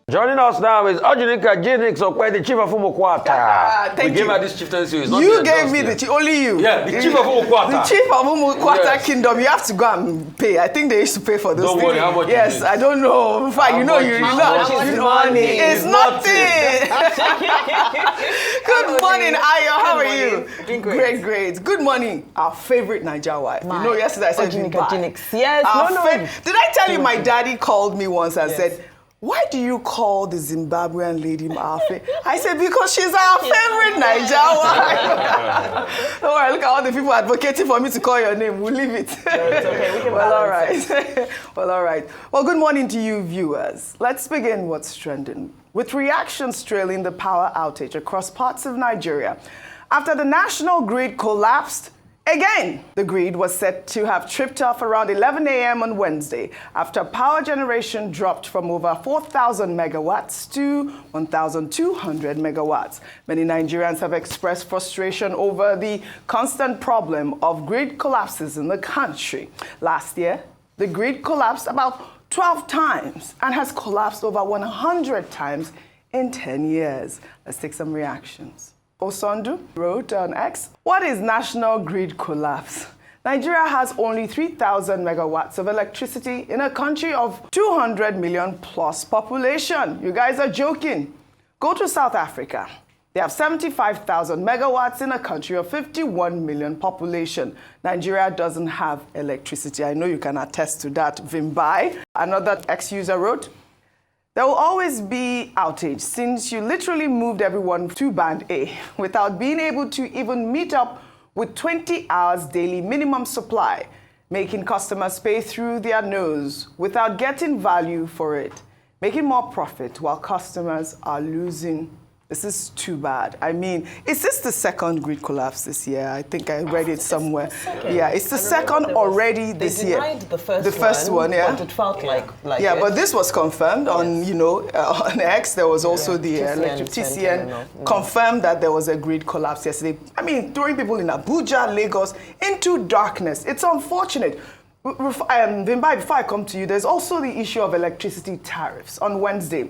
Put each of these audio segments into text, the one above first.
Joining us now is OjyOkpe, the chief of Umukwata. Thank we gave you. her this chieftaincy. You gave me the chief, only you. Yeah, the chief of Umukwata. The chief of Umukwata Yes. Kingdom. You have to go and pay. I think they used to pay for those Don't things. worry, how much Yes, is it? I don't know. Fine, you know, How much is money? It's nothing. Good morning, Ayo. How are you? Doing great. Great. Good morning, our favorite Niger wife. You know, yesterday I said Organics. Yes, Did I tell you my daddy called me once and said, why do you call the Zimbabwean lady Mafe? I said, because she's our favorite Niger wife. Don't worry, look at all the people advocating for me to call your name. We'll leave it. No, it's okay. We can Well, all balance right. Well, all right. Well, good morning to you, viewers. Let's begin what's trending. With reactions trailing the power outage across parts of Nigeria. After the national grid collapsed, again, the grid was said to have tripped off around 11 a.m. on Wednesday after power generation dropped from over 4,000 megawatts to 1,200 megawatts. Many Nigerians have expressed frustration over the constant problem of grid collapses in the country. Last year, the grid collapsed about 12 times and has collapsed over 100 times in 10 years. Let's take some reactions. Osondu wrote on X, what is national grid collapse? Nigeria has only 3,000 megawatts of electricity in a country of 200 million plus population. You guys are joking. Go to South Africa. They have 75,000 megawatts in a country of 51 million population. Nigeria doesn't have electricity. I know you can attest to that, Vimbai. Another X-user wrote, there will always be outage since you literally moved everyone to Band A without being able to even meet up with 20 hours daily minimum supply, making customers pay through their nose without getting value for it, making more profit while customers are losing. This is too bad. I mean, is this the second grid collapse this year? I think I read it somewhere. Yeah, it's the second already this year. They denied the first one. The first one, yeah. But it felt like yeah, it. but this was confirmed on, you know, on X. There was also the TCN confirmed that there was a grid collapse yesterday. I mean, throwing people in Abuja, Lagos into darkness. It's unfortunate. Vimbai, before I come to you, there's also the issue of electricity tariffs. On Wednesday,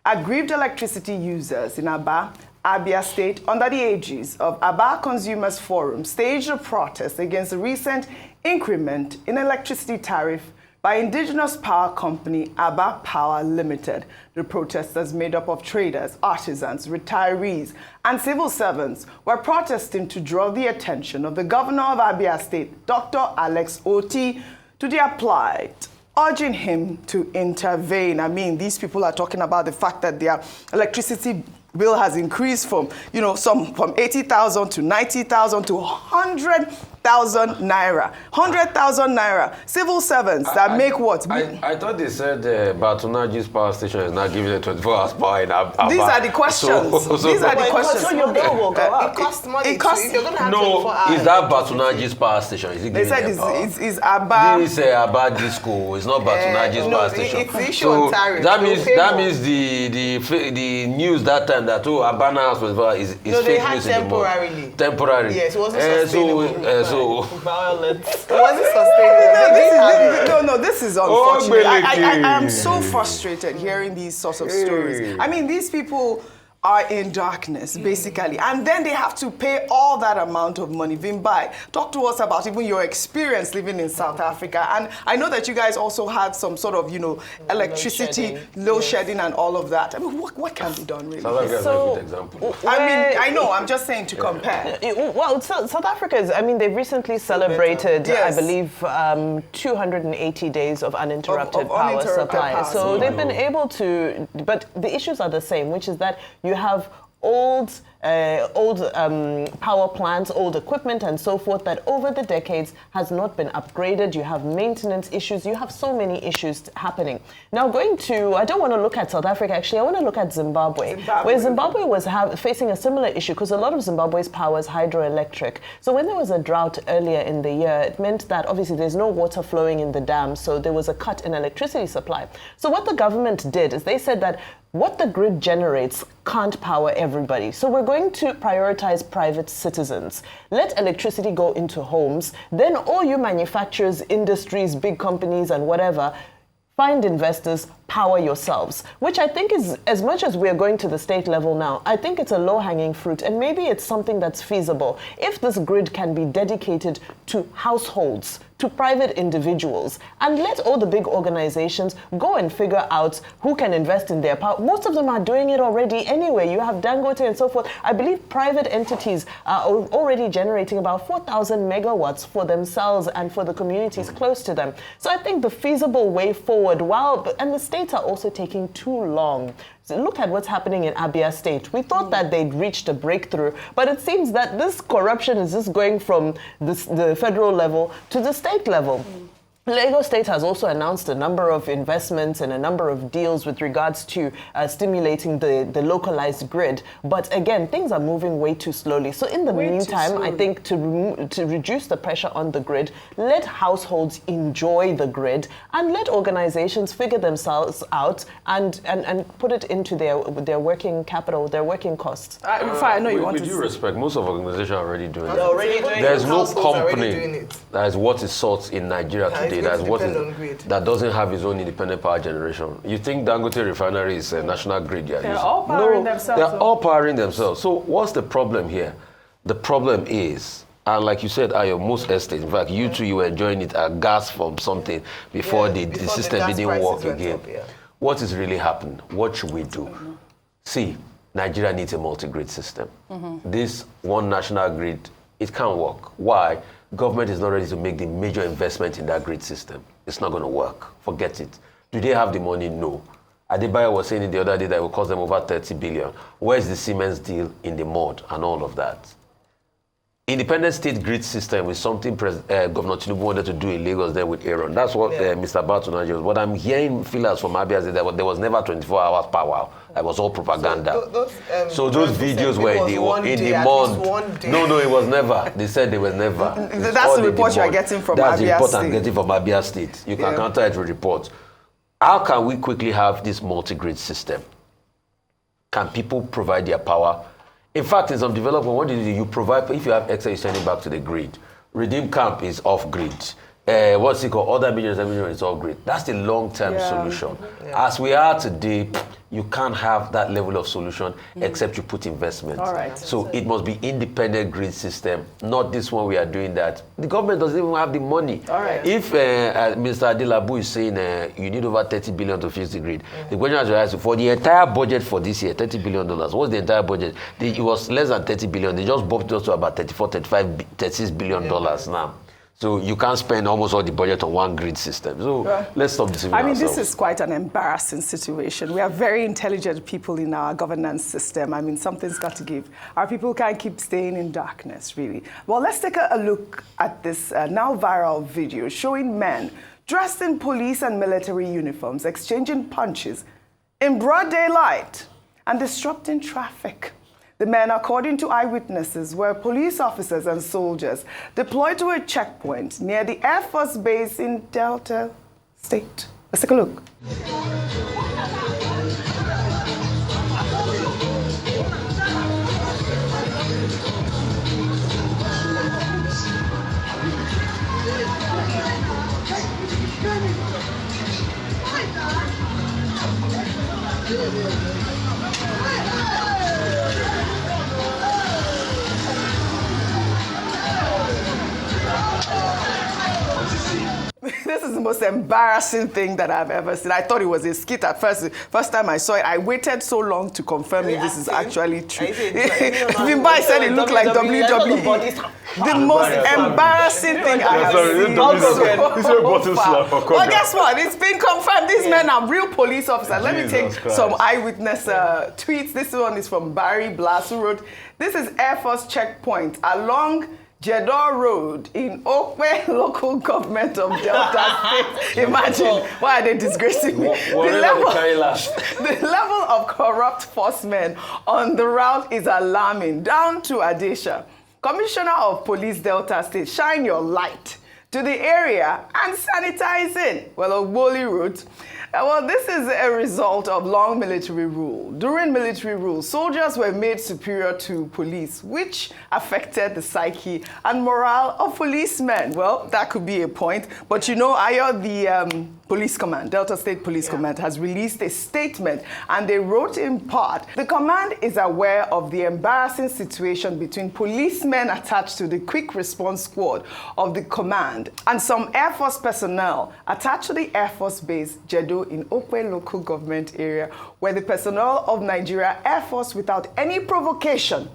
aggrieved electricity users in Abia State, under the aegis of Aba Consumers Forum, staged a protest against the recent increment in electricity tariff by Indigenous power company Aba Power Limited. The protesters, made up of traders, artisans, retirees, and civil servants, were protesting to draw the attention of the governor of Abia State, Dr. Alex Otti, to their plight, urging him to intervene. I mean, these people are talking about the fact that their electricity bill has increased from, you know, from 80,000 to 90,000 to 100,000 naira. 100,000 naira. Civil servants that make what? I thought they said Batunaji's power station is not giving them 24 hours power in Abba. These are the questions. These are the questions. So your bill will go up. It costs money. It costs. So if you're going to have 24 hours. Is that Batunaji's power station? Is it They giving said them power? it's Abba. This is Abba Disco. It's not Batunaji's power station. It's the issue on tariff. That means the news that time that Abana House was is No, they fake had news in the month. temporarily. Temporarily. Yes, it wasn't sustainable. Violence. It wasn't sustainable. This is unfortunate. Beleke. I am so frustrated hearing these sorts of stories. I mean, these people are in darkness, basically. And then they have to pay all that amount of money. Vimbai, talk to us about even your experience living in South Africa. And I know that you guys also had some sort of, you know, electricity, load shedding and all of that. I mean, what can be done, really? South Africa is a good example. I mean, I know, I'm just saying to compare. Well, South Africa is, I mean, they've recently celebrated, Yes. I believe, 280 days of uninterrupted power uninterrupted supply. power So supply. they've been able to, but the issues are the same, which is that you have old power plants, old equipment and so forth that over the decades has not been upgraded. You have maintenance issues. You have so many issues happening. Now going to, I don't want to look at South Africa actually, I want to look at Zimbabwe. Where Zimbabwe was facing a similar issue because a lot of Zimbabwe's power is hydroelectric. So when there was a drought earlier in the year, it meant that obviously there's no water flowing in the dam, so there was a cut in electricity supply. So what the government did is they said that what the grid generates can't power everybody. So we're going to prioritize private citizens. Let electricity go into homes. Then all you manufacturers, industries, big companies and whatever, find investors, power yourselves, which I think is, as much as we're going to the state level now, I think it's a low-hanging fruit, and maybe it's something that's feasible. If this grid can be dedicated to households, to private individuals, and let all the big organizations go and figure out who can invest in their power. Most of them are doing it already anyway. You have Dangote and so forth. I believe private entities are already generating about 4,000 megawatts for themselves and for the communities close to them. So I think the feasible way forward, and the states are also taking too long. So look at what's happening in Abia State. We thought that they'd reached a breakthrough, but it seems that this corruption is just going from the federal level to the state level. Lagos State has also announced a number of investments and a number of deals with regards to stimulating the localized grid. But again, things are moving way too slowly. So in the meantime, I think to reduce the pressure on the grid, let households enjoy the grid and let organizations figure themselves out and put it into their working capital, their working costs. I know you want to. With due respect, most of organizations are already doing They're already doing There's it. no Households are already doing company it. that is what is sought in Nigeria today that doesn't have its own independent power generation. You think Dangote refinery is a national grid? They're all powering themselves. They're all powering themselves. So what's the problem here? The problem is, and like you said, Ayo, most estates, in fact, you too, you were enjoying it at gas from something before the system didn't work again. What is really happening? What should we do? See, Nigeria needs a multi-grid system. This one national grid, it can't work. Why? Government is not ready to make the major investment in that grid system. It's not going to work. Forget it. Do they have the money? No. Adebayo was saying it the other day that it will cost them over 30 billion. Where's the Siemens deal in the mud and all of that? Independent state grid system is something Governor Tinubu wanted to do in Lagos there with Aaron. That's what Mr. Batunaji was. But I'm hearing feelers from Abia State that there was never 24 hours power. That was all propaganda. So those videos were in the month. No, it was never. They said they were never. That's the report you are getting from Abia State. That's the report I'm getting from Abia State. You can counter it with reports. How can we quickly have this multi-grid system? Can people provide their power? In fact, in some development, what do? You provide, if you have excess, you send it back to the grid. Redeem Camp is off-grid. What's it called? Other millions is off-grid. That's the long-term solution. As we are today, you can't have that level of solution except you put investment. All right. So it must be independent grid system, not this one we are doing that. The government doesn't even have the money. All right. If Mr. Adelabu is saying you need over 30 billion to fix the grid, the question is asked for the entire budget for this year, $30 billion. What's the entire budget? It was less than 30 billion. They just bumped us to about 34, 35, $36 billion now. So you can't spend almost all the budget on one grid system. So let's stop deceiving ourselves. This is quite an embarrassing situation. We have very intelligent people in our governance system. Something's got to give. Our people can't keep staying in darkness, really. Well, let's take a look at this now viral video showing men dressed in police and military uniforms exchanging punches in broad daylight and disrupting traffic. The men, according to eyewitnesses, were police officers and soldiers deployed to a checkpoint near the Air Force Base in Delta State. Let's take a look. This is the most embarrassing thing that I've ever seen. I thought it was a skit at first. First time I saw it, I waited so long to confirm if this is actually true. Vimbai said it looked like WWE. The most embarrassing thing I have seen. Well, guess what? It's been confirmed. These men are real police officers. Let me take some eyewitness tweets. This one is from Barry Blas, who wrote, "This is Air Force checkpoint along Jeddah Road in Okpe local government of Delta State." Imagine, why are they disgracing me? The level of corrupt forcemen on the route is alarming. Down to Adesha. Commissioner of Police Delta State, shine your light to the area and sanitize it. Well, Ogboli wrote, well, this is a result of long military rule. During military rule, soldiers were made superior to police, which affected the psyche and morale of policemen. Well, that could be a point. But you know, Ayo, Police Command, Delta State Police Command, has released a statement, and they wrote in part, the command is aware of the embarrassing situation between policemen attached to the Quick Response Squad of the command and some Air Force personnel attached to the Air Force Base, Jedo, in Okpe local government area, where the personnel of Nigeria Air Force, without any provocation,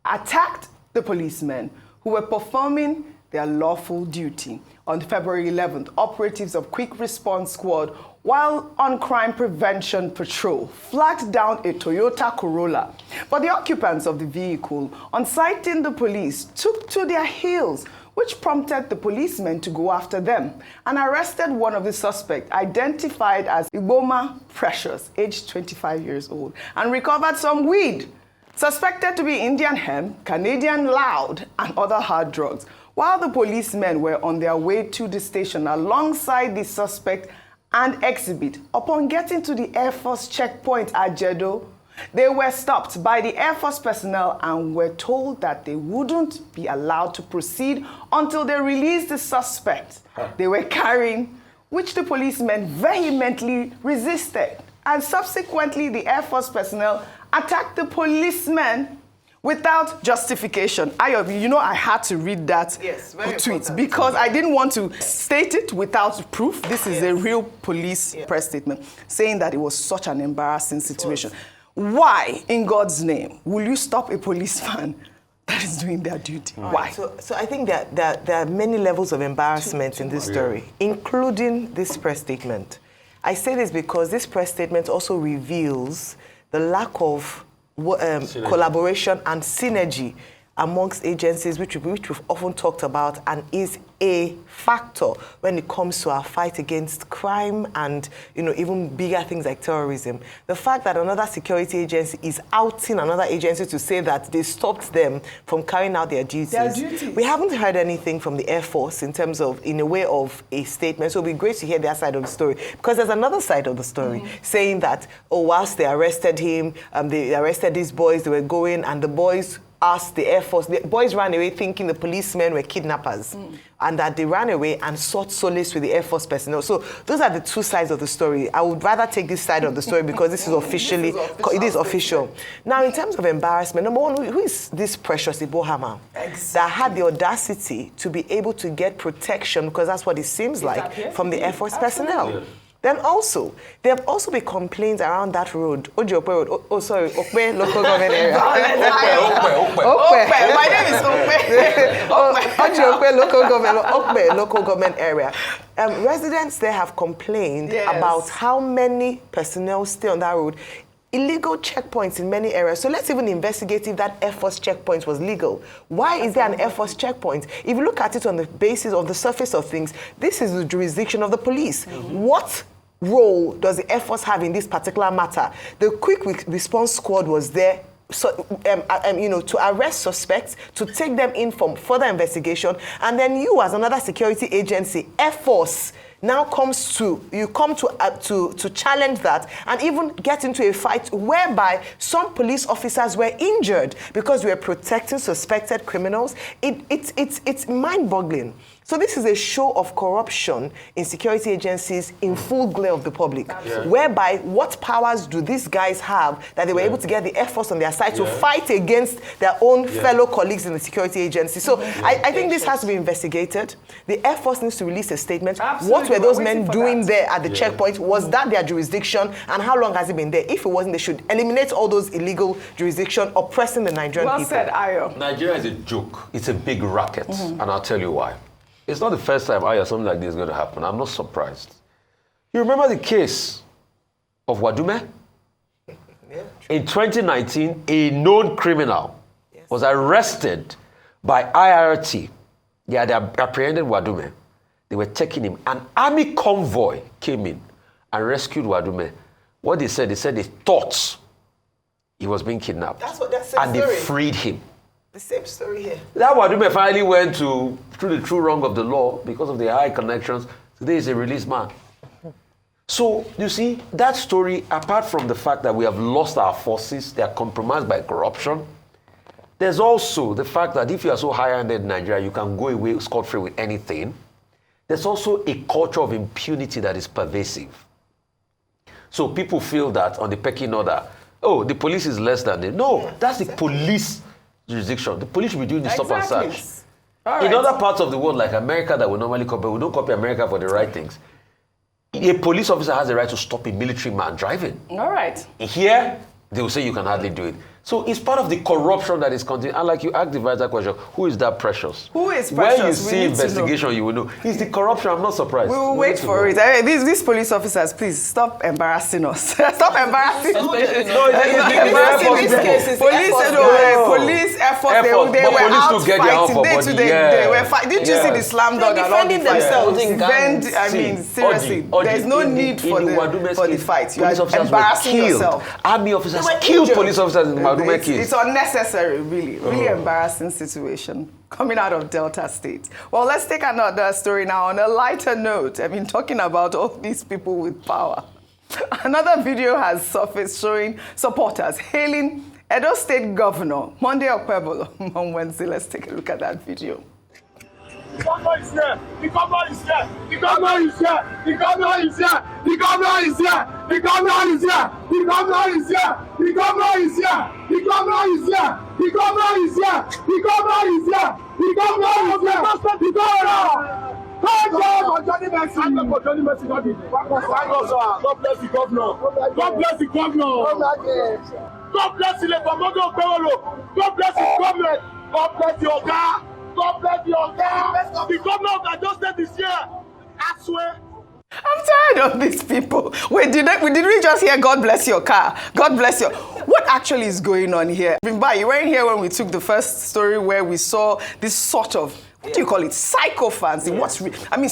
attacked the policemen who were performing their lawful duty. On February 11th, operatives of Quick Response Squad, while on crime prevention patrol, flagged down a Toyota Corolla. But the occupants of the vehicle, on sighting the police, took to their heels, which prompted the policemen to go after them and arrested one of the suspects, identified as Iboma Precious, aged 25 years old, and recovered some weed, suspected to be Indian hemp, Canadian loud, and other hard drugs. While the policemen were on their way to the station alongside the suspect and exhibit, upon getting to the Air Force checkpoint at Jedo, they were stopped by the Air Force personnel and were told that they wouldn't be allowed to proceed until they released the suspect they were carrying, which the policemen vehemently resisted. And subsequently, the Air Force personnel attacked the policemen without justification. I had to read that tweet because I didn't want to state it without proof. This is a real police press statement saying that it was such an embarrassing situation. Why, in God's name, will you stop a policeman that is doing their duty? Why? So I think that there are many levels of embarrassment in this story, including this press statement. I say this because this press statement also reveals the lack of collaboration and synergy amongst agencies, which we've often talked about, and is a factor when it comes to our fight against crime and even bigger things like terrorism. The fact that another security agency is outing another agency to say that they stopped them from carrying out their duties. We haven't heard anything from the Air Force in terms of, in a way of a statement. So it'll be great to hear their side of the story, because there's another side of the story saying that, whilst they arrested him, they arrested these boys, they were going, and the boys asked the Air Force, the boys ran away thinking the policemen were kidnappers, and that they ran away and sought solace with the Air Force personnel. So those are the two sides of the story. I would rather take this side of the story because this is officially, it is official. Now, in terms of embarrassment, number one, who is this Precious Ibohama that had the audacity to be able to get protection, because that's what it seems like, from the Air Force personnel? Yeah. Then also, there have also been complaints around that road, OjyOkpe Road, Okpe local government area. Okpe. My name is Okpe. OjyOkpe local government area. Residents there have complained about how many personnel stay on that road. Illegal checkpoints in many areas. So let's even investigate if that Air Force checkpoint was legal. Why is there an Air Force checkpoint? If you look at it on the basis of the surface of things, this is the jurisdiction of the police. What role does the Air Force have in this particular matter? The Quick Response Squad was there to arrest suspects, to take them in for further investigation, and then you, as another security agency, Air Force, now come to challenge that and even get into a fight whereby some police officers were injured because we were protecting suspected criminals. It's mind-boggling. So this is a show of corruption in security agencies in full glare of the public, whereby what powers do these guys have that they were able to get the Air Force on their side to fight against their own fellow colleagues in the security agency? So I think this has to be investigated. The Air Force needs to release a statement. What were those men doing there at the checkpoint? Was that their jurisdiction? And how long has it been there? If it wasn't, they should eliminate all those illegal jurisdiction oppressing the Nigerian people. Well said, Ayo. Nigeria is a joke. It's a big racket, and I'll tell you why. It's not the first time something like this is going to happen. I'm not surprised. You remember the case of Wadume? In 2019, a known criminal was arrested by IRT. They had apprehended Wadume. They were taking him. An army convoy came in and rescued Wadume. What they said they thought he was being kidnapped. And they freed him. The same story here. That Wadume finally went through the true wrong of the law because of the high connections. Today is a released man. So, you see, that story, apart from the fact that we have lost our forces, they are compromised by corruption, there's also the fact that if you are so high-handed in Nigeria, you can go away scot-free with anything. there's also a culture of impunity that is pervasive. So people feel that on the pecking order, oh, the police is less than them. No, that's the police jurisdiction. The police should be doing the stop and search. In other parts of the world, like America, that we normally copy, we don't copy America for the right things. A police officer has the right to stop a military man driving. All right. Here, they will say you can hardly do it. So it's part of the corruption that is continuing. And like you asked the vital question, who is that Precious? Who is Precious? When you see investigation, you will know. It's the corruption. I'm not surprised. We will wait for it. These police officers, please stop embarrassing us. Stop embarrassing us. Police efforts. They were out fighting. They were fighting. Didn't you see the slam dunk and all the themselves? I mean, seriously, there's no need for the fight. You are embarrassing yourself. Army officers killed police officers in the It's unnecessary, really embarrassing situation coming out of Delta State. Well, let's take another story now on a lighter note. I mean, talking about all these people with power. Another video has surfaced showing supporters hailing Edo State Governor OjyOkpe on Wednesday. Let's take a look at that video. The governor is here. The governor is here. The governor is here. The governor is here. The governor is here. The governor is here. The governor is here. The governor is here. The governor is here. The governor is here. The governor is here. The governor is here. The governor. God bless the governor. God bless the governor. God bless the government. God bless the government. God bless your God. God bless your God. The governor of Abia State this year. I swear. I'm tired of these people. Wait, did we just hear God bless your car? God bless your... What actually is going on here? Bimba, you weren't here when we took the first story where we saw this sort of, what do you call it, psychophancy. Yes.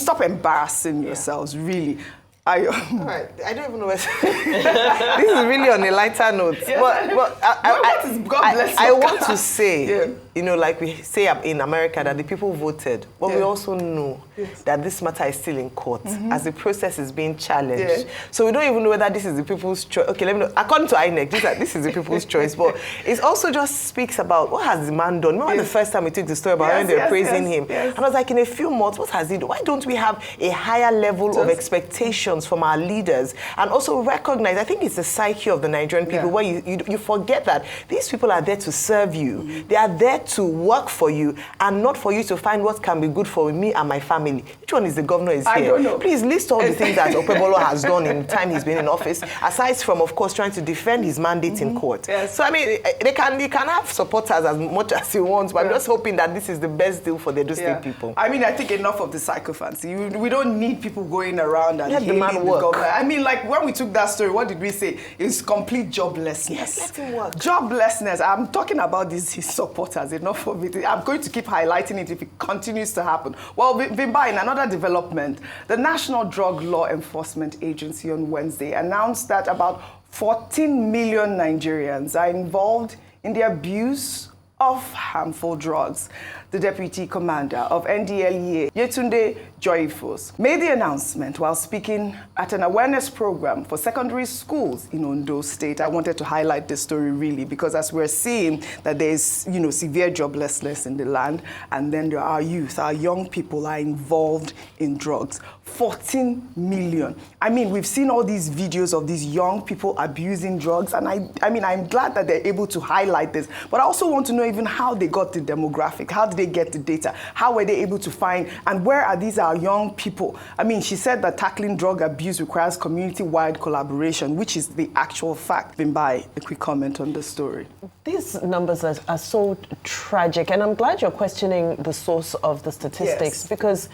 Stop embarrassing yourselves, really. All right, I don't even know where this is really on a lighter note. Yes. But I want to say, like we say in America, that the people voted, but we also know that this matter is still in court as the process is being challenged. Yeah. So we don't even know whether this is the people's choice. Okay, let me know. According to INEC, this is the people's choice, but it also just speaks about what has the man done. Remember the first time we took the story about when they were praising him? Yes. And I was like, in a few months, what has he done? Why don't we have a higher level of expectation from our leaders, and also recognize, I think it's the psyche of the Nigerian people where you forget that these people are there to serve you. They are there to work for you and not for you to find what can be good for me and my family. Which one is the governor is here? I don't know. Please list all the things that Okpebolo has done in the time he's been in office, aside from, of course, trying to defend his mandate in court. Yes. So, they can have supporters as much as he wants, but I'm just hoping that this is the best deal for the Edo State people. I think enough of the sycophancy. We don't need people going around and let the man work. Like when we took that story, what did we say? It's complete joblessness. Yes, let him work. Joblessness. I'm talking about his supporters. Enough of it. I'm going to keep highlighting it if it continues to happen. Well, Bimba, in another development, the National Drug Law Enforcement Agency on Wednesday announced that about 14 million Nigerians are involved in the abuse of harmful drugs. The Deputy Commander of NDLEA, Yetunde Joyfos, made the announcement while speaking at an awareness program for secondary schools in Ondo State. I wanted to highlight this story really because as we're seeing that there's, severe joblessness in the land, and then there are youth, our young people are involved in drugs. 14 million. We've seen all these videos of these young people abusing drugs, and I'm glad that they're able to highlight this, but I also want to know even how they got the demographic, how did they get the data, how were they able to find, and where are these our young people? She said that tackling drug abuse requires community-wide collaboration, which is the actual fact. Bimbai, a quick comment on the story. These numbers are so tragic, and I'm glad you're questioning the source of the statistics because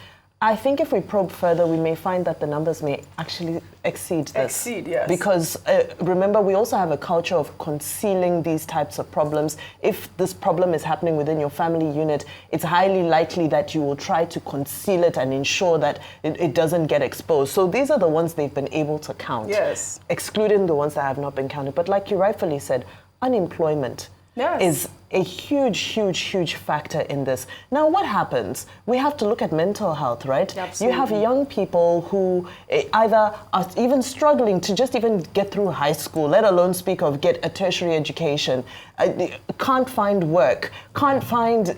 I think if we probe further, we may find that the numbers may actually exceed this. Yes. Because remember, we also have a culture of concealing these types of problems. If this problem is happening within your family unit, it's highly likely that you will try to conceal it and ensure that it doesn't get exposed. So these are the ones they've been able to count. Yes. Excluding the ones that have not been counted. But like you rightfully said, unemployment is a huge, huge, huge factor in this. Now, what happens? We have to look at mental health, right? Absolutely. You have young people who either are even struggling to just even get through high school, let alone speak of get a tertiary education, can't find work, can't find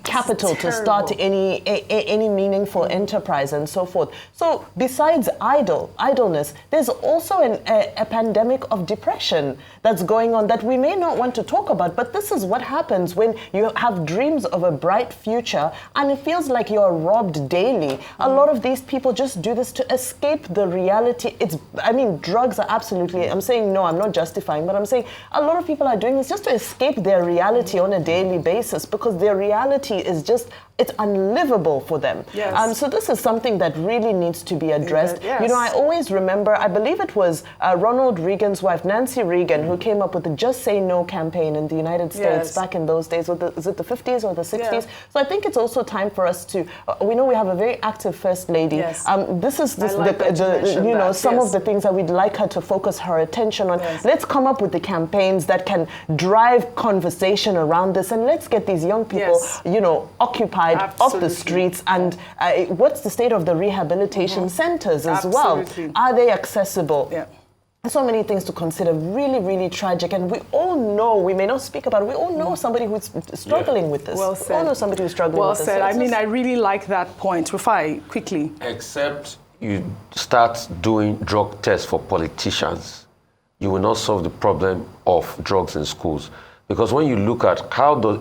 capital to start any meaningful enterprise and so forth. So besides idleness, there's also a pandemic of depression that's going on that we may not want to talk about, but this is what happens when you have dreams of a bright future and it feels like you're robbed daily. A lot of these people just do this to escape the reality. Drugs are absolutely, I'm saying no, I'm not justifying, but I'm saying a lot of people are doing this just to escape their reality on a daily basis because their reality is just, it's unlivable for them. Yes. So this is something that really needs to be addressed. Yes. You know, I always remember, I believe it was Ronald Reagan's wife, Nancy Reagan, who came up with the Just Say No campaign in the United States back in those days. Is it the 50s or the 60s? Yeah. So I think it's also time for us to, we know we have a very active First Lady. Yes. This is some yes. of the things that we'd like her to focus her attention on. Yes. Let's come up with the campaigns that can drive conversation around this, and let's get these young people, occupied off the streets. And what's the state of the rehabilitation centers as well? Are they accessible? Yeah. So many things to consider, really, really tragic. And we all know, we may not speak about it, we all know somebody who's struggling with this. Well said. We all know somebody who's struggling with this. Well said. I really like that point. Rufai, quickly. Except you start doing drug tests for politicians, you will not solve the problem of drugs in schools. Because when you look at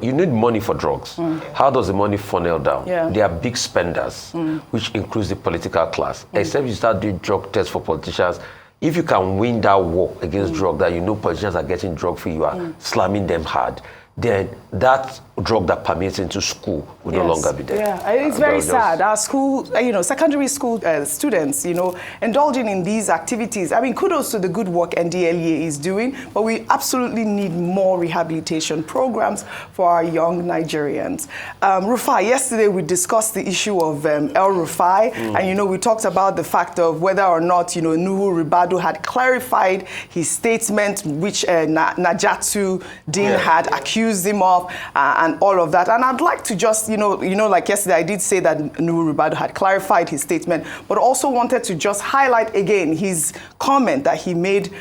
you need money for drugs. How does the money funnel down? Yeah. They are big spenders, which includes the political class. Except you start doing drug tests for politicians. If you can win that war against drug, that politicians are getting drug free, you are slamming them hard, then that drug that permeates into school will no longer be there. Yeah, it's very sad. Our school, secondary school students, indulging in these activities. I mean, kudos to the good work NDLEA is doing, but we absolutely need more rehabilitation programs for our young Nigerians. Rufai, yesterday we discussed the issue of El Rufai, and we talked about the fact of whether or not, Nuhu Ribadu had clarified his statement, which Najatu Din had accused him of, and all of that. And I'd like to just, like yesterday, I did say that Nuhu Ribadu had clarified his statement, but also wanted to just highlight again his comment that he made.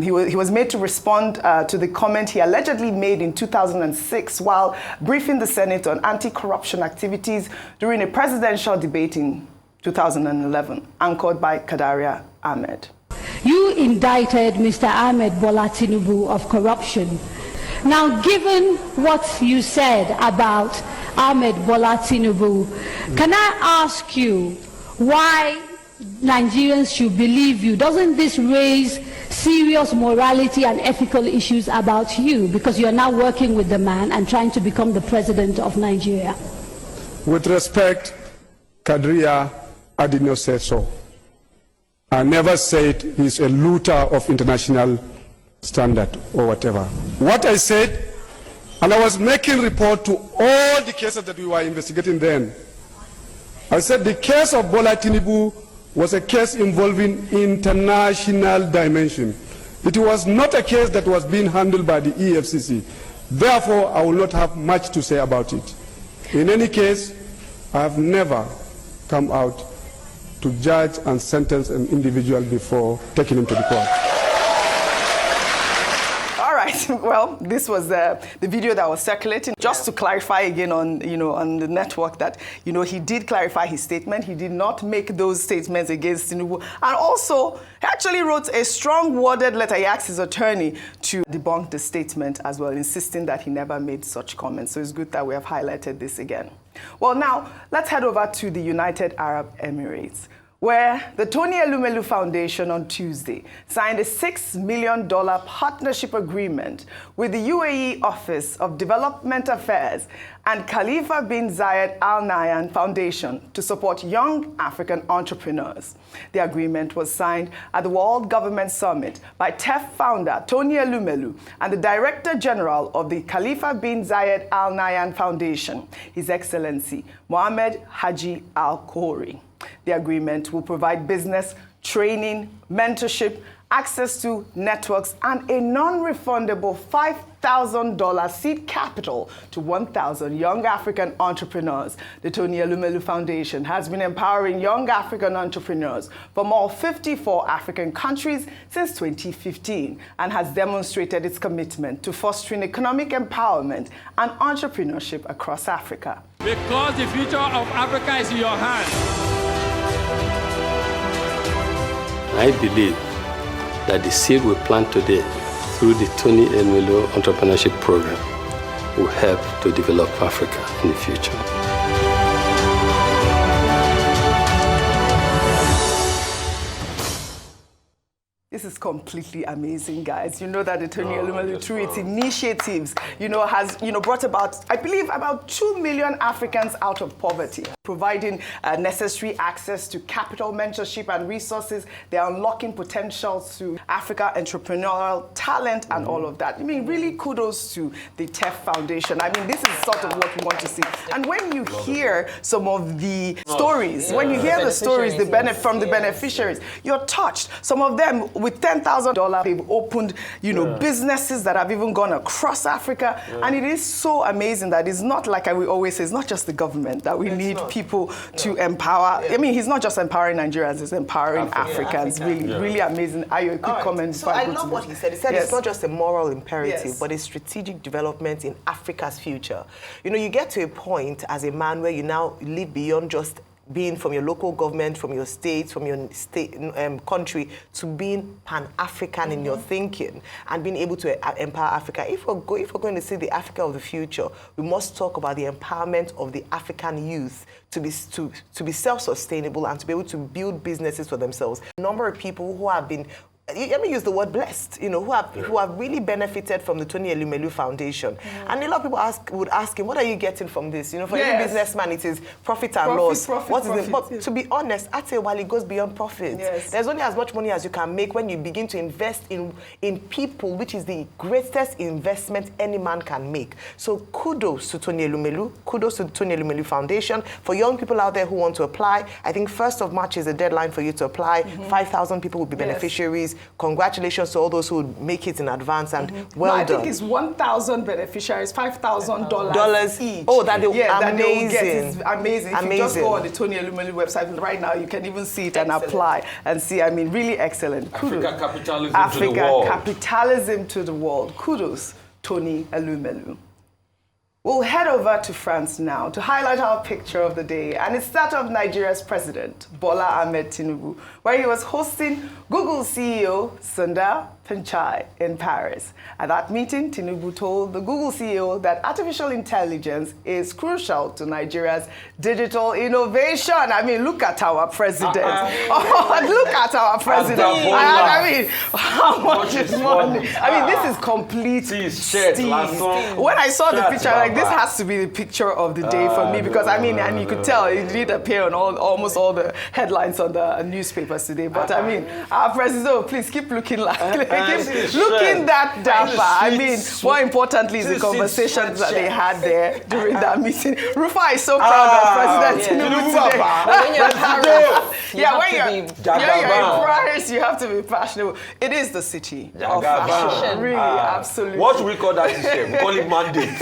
He was made to respond to the comment he allegedly made in 2006 while briefing the Senate on anti-corruption activities during a presidential debate in 2011, anchored by Kadaria Ahmed. You indicted Mr. Ahmed Bola Tinubu of corruption. Now, given what you said about Ahmed Bola Tinubu, can I ask you why Nigerians should believe you? Doesn't this raise serious morality and ethical issues about you, because you are now working with the man and trying to become the president of Nigeria? With respect, Kadria, I did not say so. I never said he's a looter of international standard or whatever. What I said, and I was making report to all the cases that we were investigating then, I said the case of Bola Tinubu was a case involving international dimension. It was not a case that was being handled by the EFCC. Therefore, I will not have much to say about it. In any case, I have never come out to judge and sentence an individual before taking him to the court. Well, this was the video that was circulating. Just to clarify again on the network that he did clarify his statement. He did not make those statements against Tinubu, and also he actually wrote a strong worded letter. He asked his attorney to debunk the statement as well, insisting that he never made such comments. So it's good that we have highlighted this again. Well, now let's head over to the United Arab Emirates, where the Tony Elumelu Foundation on Tuesday signed a $6 million partnership agreement with the UAE Office of Development Affairs and Khalifa bin Zayed Al Nahyan Foundation to support young African entrepreneurs. The agreement was signed at the World Government Summit by TEF founder Tony Elumelu and the Director General of the Khalifa bin Zayed Al Nahyan Foundation, His Excellency Mohammed Haji Al Khoury. The agreement will provide business, training, mentorship, access to networks, and a non-refundable $5,000 seed capital to 1,000 young African entrepreneurs. The Tony Elumelu Foundation has been empowering young African entrepreneurs from all 54 African countries since 2015 and has demonstrated its commitment to fostering economic empowerment and entrepreneurship across Africa. Because the future of Africa is in your hands. I believe that the seed we plant today through the Tony Elumelu Entrepreneurship Program will help to develop Africa in the future. This is completely amazing, guys. You know that the Tony Elumelu, through its initiatives, has, brought about, I believe, about 2 million Africans out of poverty, providing necessary access to capital, mentorship, and resources. They're unlocking potential to Africa entrepreneurial talent and all of that. I mean, really kudos to the TEF Foundation. I mean, this is sort of what we want to see. And when you hear some of the stories, when you hear the stories, from the beneficiaries, you're touched. Some of them, with $10,000, they've opened, businesses that have even gone across Africa. And it is so amazing that it's not like we always say, it's not just the government that we need people to empower. I mean, he's not just empowering Nigerians, he's empowering Africans. Really amazing. Ayo, a quick comment. So I love what he said. He said it's not just a moral imperative, but a strategic development in Africa's future. You get to a point as a man where you now live beyond just being from your local government, from your state, from your country, to being pan-African in your thinking and being able to empower Africa. If we're going to see the Africa of the future, we must talk about the empowerment of the African youth to be self-sustainable and to be able to build businesses for themselves. A number of people who have been, let me use the word blessed, who have really benefited from the Tony Elumelu Foundation. And a lot of people would ask him, what are you getting from this? For every businessman, it is profit and loss. But to be honest, I'd say while it goes beyond profit, there's only as much money as you can make when you begin to invest in people, which is the greatest investment any man can make. So kudos to Tony Elumelu, kudos to the Tony Elumelu Foundation. For young people out there who want to apply, I think 1st of March is the deadline for you to apply. 5,000 people will be beneficiaries. Congratulations to all those who would make it in advance, and well done. I think it's 1,000 beneficiaries, $5,000 each. Oh, that they will get is amazing. If you just go on the Tony Elumelu website right now, you can even see it and apply and see. I mean, really excellent. Kudos. Africa capitalism to the world. Kudos, Tony Elumelu. We'll head over to France now to highlight our picture of the day, and it's that of Nigeria's president, Bola Ahmed Tinubu, where he was hosting Google CEO Sundar Pichai in Paris. At that meeting, Tinubu told the Google CEO that artificial intelligence is crucial to Nigeria's digital innovation. I mean, look at our president. Look at our president. I mean, how much is money? I mean, this is complete steam. When I saw the picture, this has to be the picture of the day for me, because I mean, and you could tell it did appear on almost all the headlines on the newspapers today. But I mean, our president, please keep looking looking that dapper. I mean, more importantly is the conversations that they had there during that meeting. Rufa is so proud of President Tinubu today. When you're in Paris, when you're in Paris, you have to be passionate. It is the city of fashion. Really, absolutely. What do we call that system? We call it mandate.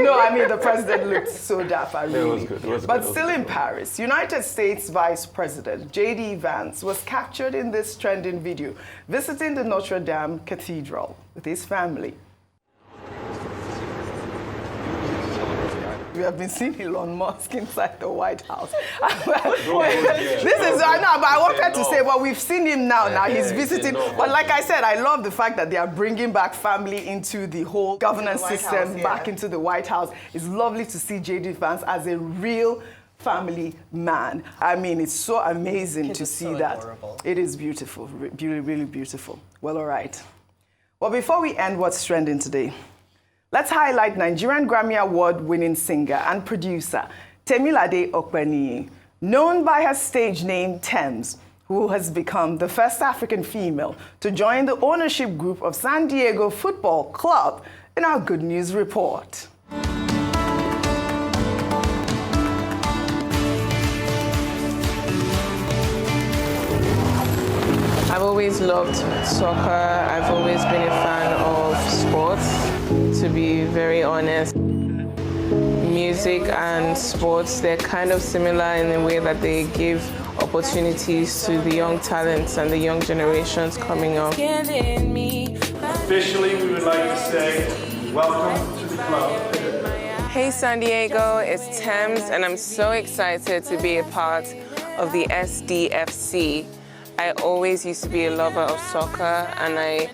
No, I mean, the president looked so dapper, really. It was good. But still in Paris, United States Vice President J.D. Vance was captured in this trending video visiting the Notre Dame Cathedral with his family. We have been seeing Elon Musk inside the White House. This is, I know, but I wanted to say, well, we've seen him now. Now he's visiting. But like I said, I love the fact that they are bringing back family into the whole governance system, back into the White House. It's lovely to see J.D. Vance as a real family man. I mean, it's so amazing to see that. Adorable. It is beautiful, really beautiful. Well, all right. Well, before we end what's trending today, let's highlight Nigerian Grammy Award-winning singer and producer Temilade Okpeniyi, known by her stage name Tems, who has become the first African female to join the ownership group of San Diego Football Club in our Good News Report. always loved soccer. I've always been a fan of sports, to be very honest. Music and sports, they're kind of similar in the way that they give opportunities to the young talents and the young generations coming up. Officially, we would like to say welcome to the club. Hey San Diego, it's Tems, and I'm so excited to be a part of the SDFC. I always used to be a lover of soccer, and I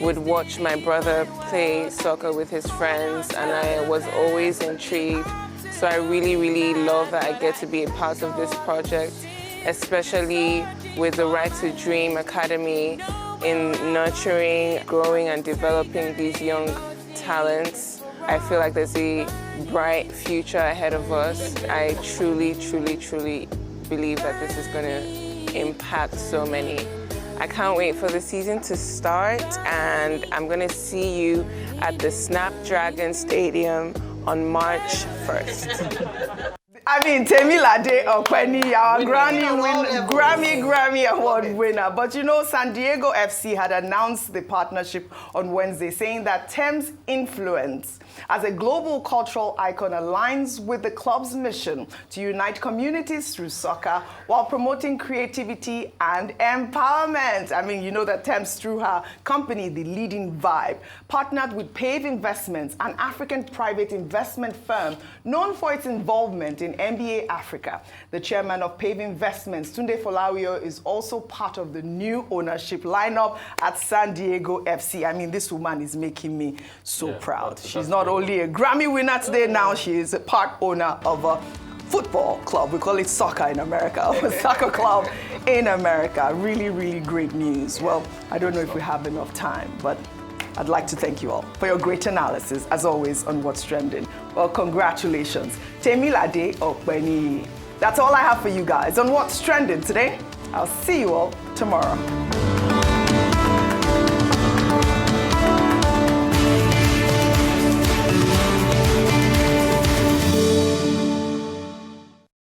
would watch my brother play soccer with his friends, and I was always intrigued. So I really, really love that I get to be a part of this project, especially with the Right to Dream Academy in nurturing, growing, and developing these young talents. I feel like there's a bright future ahead of us. I truly, truly, truly believe that this is going to impact so many. I can't wait for the season to start, and I'm going to see you at the Snapdragon Stadium on March 1st. I mean, Temilade Okweni, our Grammy Award winner. But you know, San Diego FC had announced the partnership on Wednesday, saying that Tems' influence as a global cultural icon aligns with the club's mission to unite communities through soccer while promoting creativity and empowerment. I mean, you know that Tems, through her company, The Leading Vibe, partnered with Pave Investments, an African private investment firm known for its involvement in NBA Africa. The chairman of Pave Investments, Tunde Folawio, is also part of the new ownership lineup at San Diego FC. I mean, this woman is making me so proud. She's not only a Grammy winner today, now she is a part owner of a football club. We call it soccer in America, a soccer club in America. Really, really great news. Well, I don't know if we have enough time, but I'd like to thank you all for your great analysis, as always, on What's Trending. Well, congratulations. Temilade Okweni. That's all I have for you guys on What's Trending today. I'll see you all tomorrow.